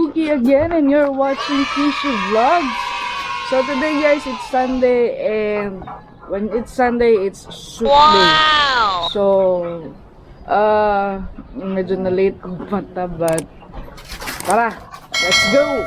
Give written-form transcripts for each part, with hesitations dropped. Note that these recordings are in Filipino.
Cookie again, and you're watching KIESHE'S Vlogs. So today guys, it's Sunday, and when it's Sunday, it's shoot day. So, medyo na late kong mata, but tara, let's go!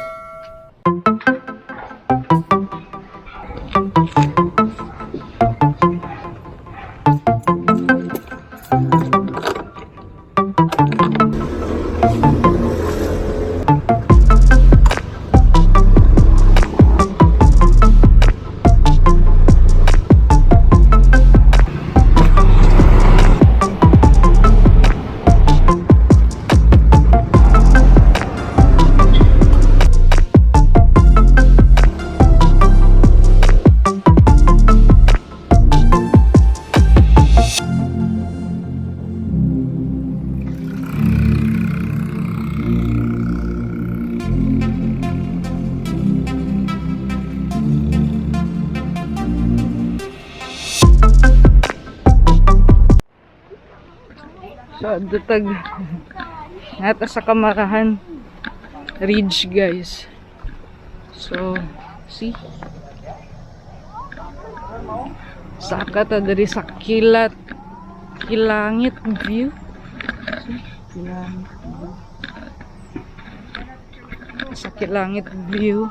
So, dutag nata sa Camarahan Ridge guys. So, see? Saka ta dari sa kilangit view. See? Kilangit view. Sa kilangit view.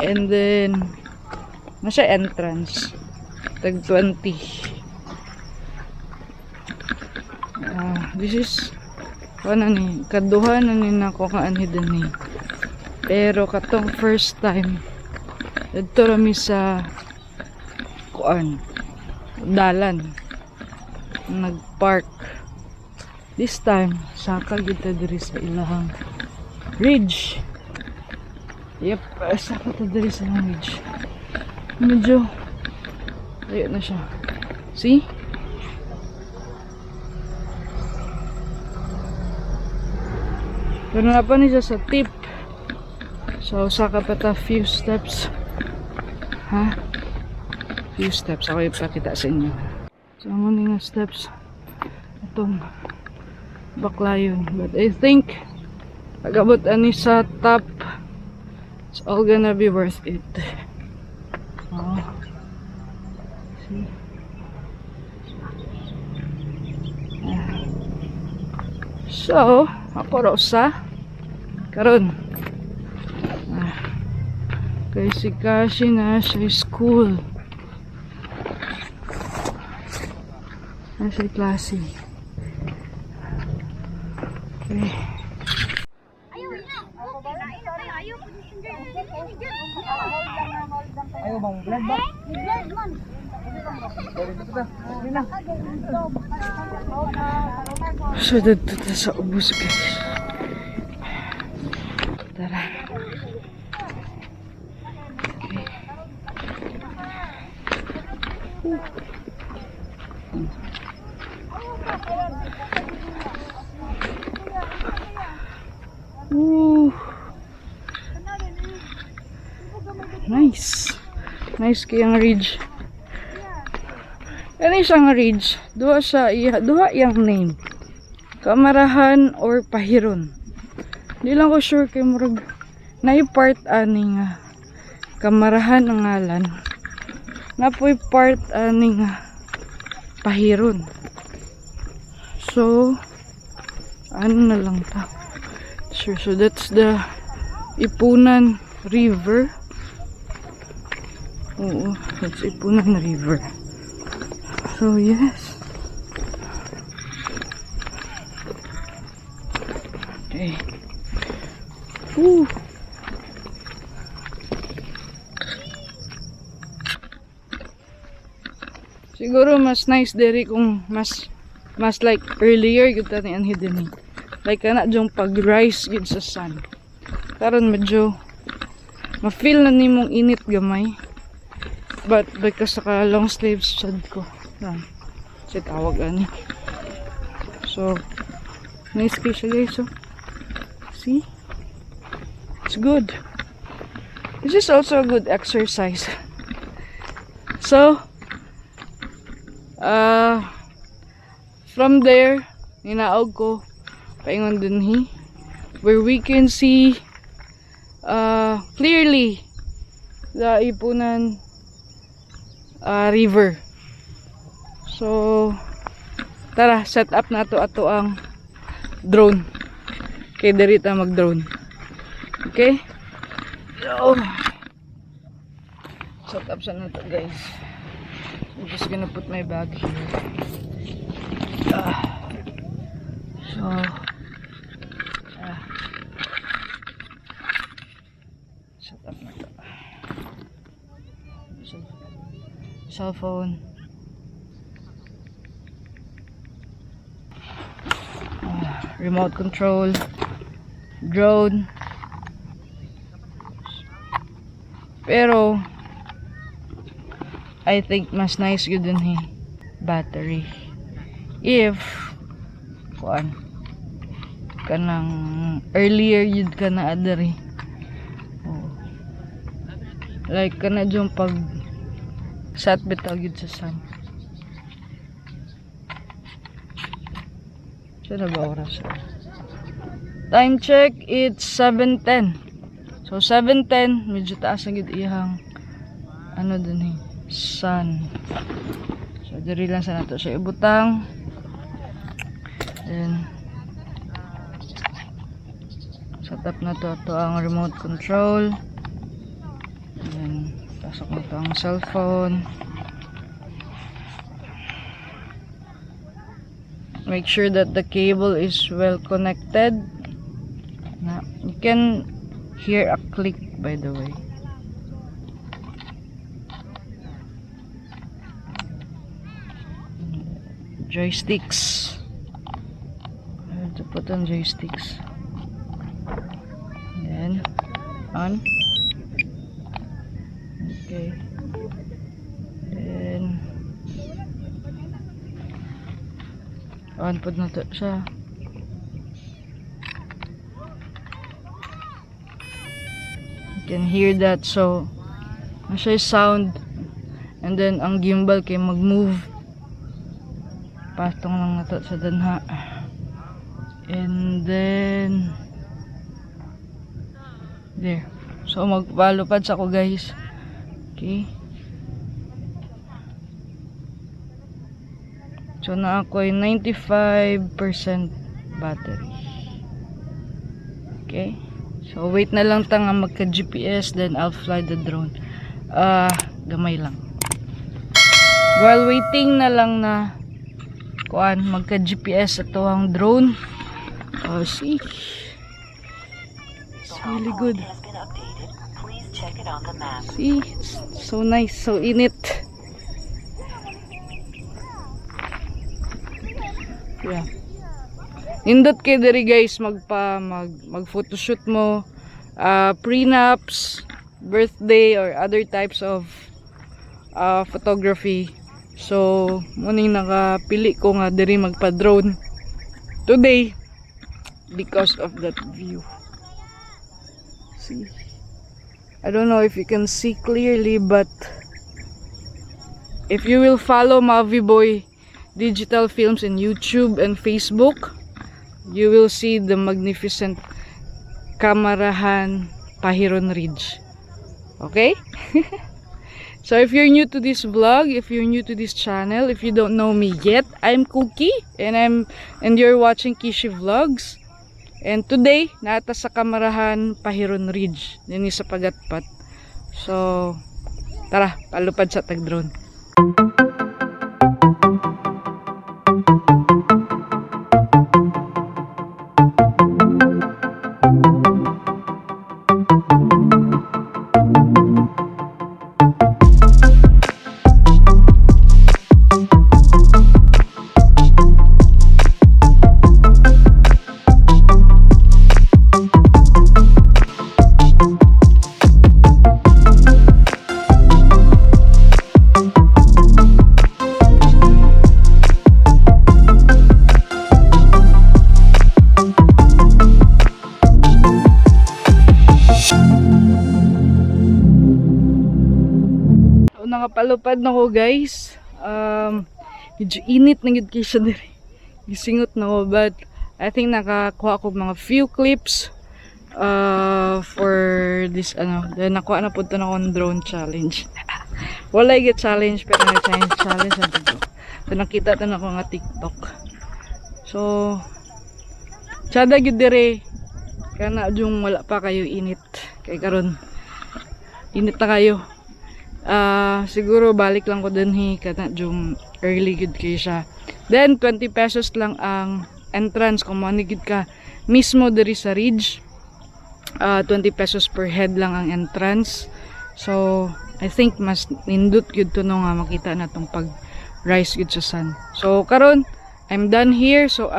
And then nasa entrance. Tag 20. This is ano ni, kaduha na ni nako kaanhidan ni. Pero katong first time dito rami sa kuan dalan nagpark. This time saka kita diri sa ilahang ridge. Yep, saka ta diri sa ridge. Medyo ayo na siya. See? Pero na pa niya sa tip. So, saka pa ta few steps. Ha? Few steps. Ako ipakita sa inyo. So, muna nga steps. Itong baklayon. But I think, pag-abot ani sa top, it's all gonna be worth it. Oh. See? So, ako rosa karon kay si Kashi na sa school nasa klase. Okay. Ayaw bang vlog ba? Vlog man. So, dito sa ubos guys. Tara. Okay. Nice. Nice kayang ridge. Kani siyang ridge. Duha yang name. Camarahan or Pahiron. Di lang ko sure kay murag na part ani nga Camarahan ang ngalan. Napoy part ani nga Pahiron. So ano na lang ta. Sure, so that's the Ipunan River. Oo, that's Ipunan River. So yes. Okay. Woo. Siguro mas nice diri kung mas like earlier gud tani ang hidden ni. Like kana jung pag-rise gid sa sun. Karon medyo ma-feel na nimong init gamay. But because sa long sleeves sad ko. Si tawag ani. So nice fish guys. So see? It's good. This is also a good exercise. So from there ninaog ko paingon dinhi where we can see clearly the Ipunan river. So tara, set up na to ato ang drone. Okay, diri ta mag-drone. Okay? So, set up sa na to, guys. I'm just gonna put my bag here. So set up na to. So, cell phone. Remote control, drone. Pero I think mas nice yun din battery if kuan kanang earlier yun ka na adari. Like kana jung pag sat bitaw yun sa sun. Saan na ba oras? Time check, it's 7:10. So 7:10, medyo taas na gid iyang ano dun sun. So diri lang sa nato siya ibutang. Then set up na to ang remote control. Then pasok na to ang cellphone. Make sure that the cable is well connected. Now, you can hear a click, by the way. Joysticks. I have to put on joysticks. Then on. Okay. Then on po na to siya. You can hear that, so siya sound, and then ang gimbal kay mag-move patong lang na to sa danha, and then there. So magpalupad sa ko, guys. Okay. So na ako ay 95% battery. Okay. So wait na lang ta nga magka GPS, then I'll fly the drone. Gamay lang. While waiting na lang na kuan magka GPS ato ang drone. Oh, see. It's really good. See, it's so nice, so init. Yeah. Nindot kay diri, guys, mag photoshoot mo, prenups, birthday or other types of photography. So muning nakapili ko nga diri magpa-drone today because of that view. See, I don't know if you can see clearly, but if you will follow Mavi Boy Digital Films in YouTube and Facebook, you will see the magnificent Camarahan Pahiron Ridge. Okay? So if you're new to this vlog, if you're new to this channel, if you don't know me yet, I'm Cookie and you're watching KIESHE'S Vlogs. And today, nata sa Camarahan Pahiron Ridge, din sa Pagatpat. So tara, palupad sa tag-drone. Nakapalupad na ko, guys. Medyo init na gid kay siya diri. Gisingot na ko, but I think nakakuha ko mga few clips for this then nakuha na po ito na akong drone challenge. Wala yung challenge pero may challenge na dito. So nakita ito na ako nga TikTok. So tsada gyud dire kana yung wala pa kayo init kay karon init na kayo. Siguro balik lang ko dun kana yung early good kayo siya. Then 20 pesos lang ang entrance kung manigid ka mismo diri sa ridge. 20 pesos per head lang ang entrance. So I think mas nindot gyud to no nga makita na tong pag rise gyud sa sun. So karon I'm done here. So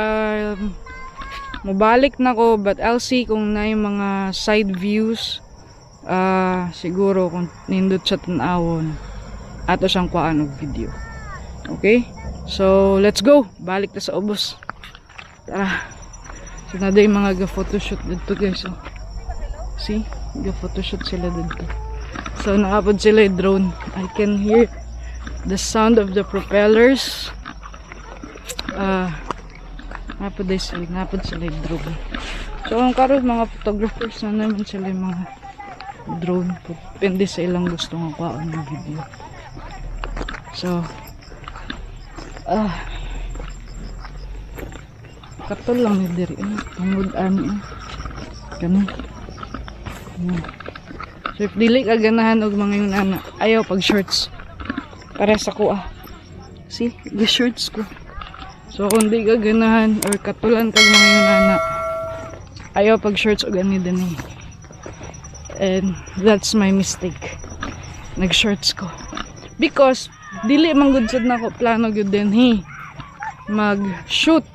mabalik na ko but I'll see kung na yung mga side views. Siguro kung nindot sa tanawon ato siyang kuhaan og video. Okay? So let's go. Balik ta sa ubos. Tara. So na yung mga ga-photoshoot dito guys. So, see? Ga-photoshoot sila dito. So nakapod sila yung drone. I can hear the sound of the propellers. Napod sila yung drone. So ang karon mga photographers na naman sila yung mga drone. Depende sa ilang gusto nga kuhaan ng video. So katol lang yung diri. Tungod ani. Ganun. So if dili ka ganahan og mga yun ana, ayaw pag shorts. Para sa kuha. See, the shorts ko. So kung di ka ganahan or katulan kag mga yun ana, ayaw pag shorts og ani din eh. And that's my mistake. Nag shorts ko. Because dili man gud sad nako plano gyud din mag shoot.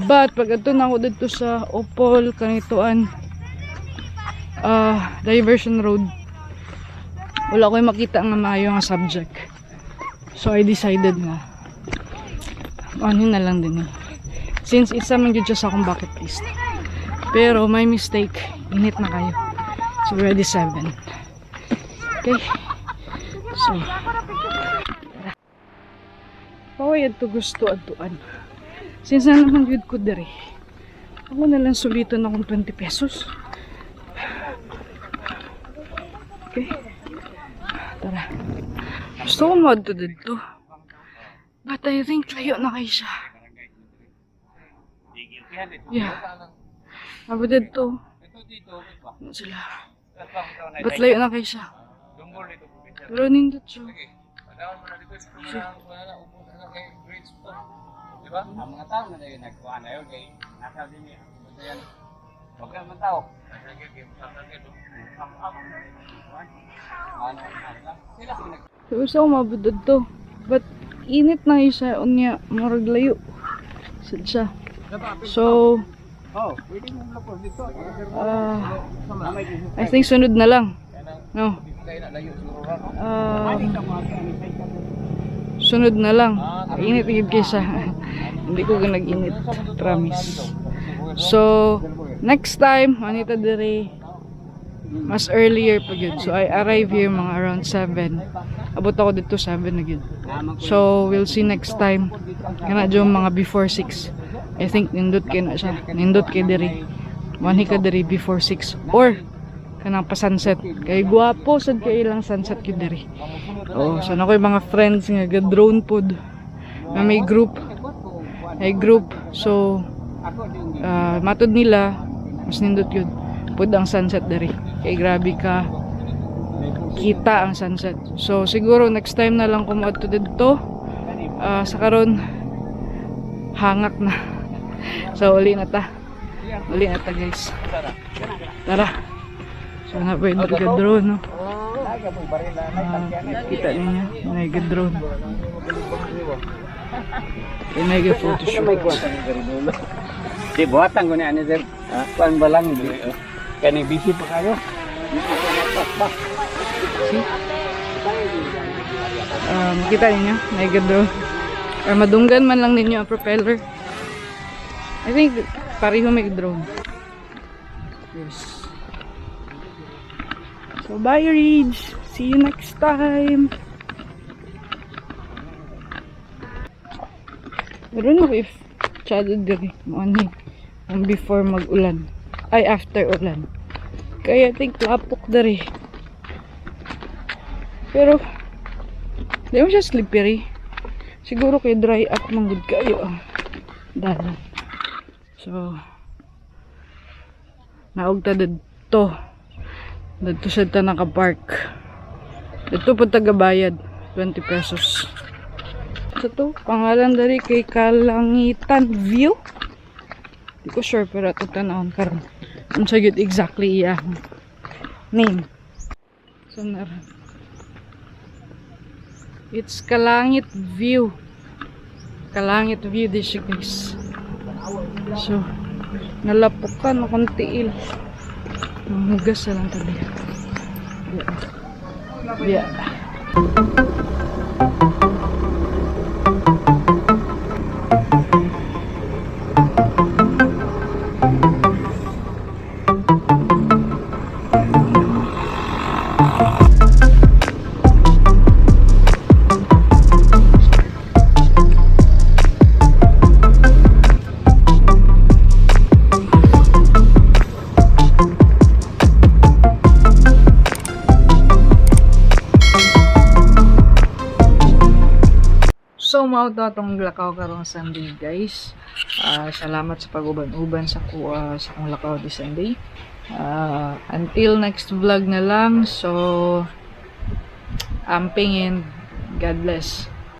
But pag ato na ako dito sa Opol kanituan diversion road, wala ko makita nga maayo nga subject. So I decided na ano na lang din since isa man gyud sa akong bucket list. Pero my mistake, init na kayo. So ready 7. Okay. So pawayad to gusto atuan. Since na naman gyud ko diri, ako na lang sulitan akong 20 pesos. Okay. Tara. Gusto ko mo dito. But I think layo na kayo siya. Yeah. Abo dito. Ano sila? But layo na kayo siya. Pero nindot siya. Diba? Ang mga tao na yun nagkuha na yun kay nasa din niya. Yan. Wag ka man tao. So gusto ko mabudod to. But init na isa unya marag layo. Sad siya. So I think sunod na lang. No. Sunod na lang. Init igid kaysa. Hindi ko nag-init, promise. So next time manita dire mas earlier pa yun. So I arrive here mga around 7. Abot ako dito 7 na yun. So we'll see next time. Kana dyan mga before 6. I think nindot kay na siya. Nindot kay dire. Manhi ka dire before 6 or kanang pa sunset. Kay guwapo sad kay ilang sunset kay dire. Oh, so na ko yung mga friends nga ga-drone pod. Na may group. May group. So matod nila mas nindot yun. Pod ang sunset dari. Kay grabe ka kita ang sunset. So siguro next time na lang kumadto dito. Sa karon hangak na. So uli na ta. Uli na ta guys. Tara. So na pwede ka-drone no. Kita niya may ga-drone. May ga-photoshoot. Di buhatan ko ni ani sir. Kuan ba lang kani busy pa kayo. See? Kita niyo may ga-drone. Or madunggan man lang ninyo ang propeller. I think pareho may drone. Yes. So bye Ridge. See you next time. I don't know if Chadod diri mo ani ang before mag-ulan ay after ulan. Kaya think lapok diri. Pero di mo siya slippery. Siguro kay dry up man gud kayo ang dalan. So naog ta dito. Dito sa ta naka-park. Dito po tagabayad 20 pesos. So to, pangalan dari kay Kalangitan View. Di ko sure pero ito tanawon karon. Unsa gyud exactly iya name. So naran. It's Kalangit View. Kalangit View di siya guys. So nalapukan akong tiil. Mamugas na lang tabi. Yeah. So, mao to atong lakaw karong Sunday, guys. Salamat sa pag-uban-uban sa akong lakaw di Sunday. Until next vlog na lang. So, amping and God bless.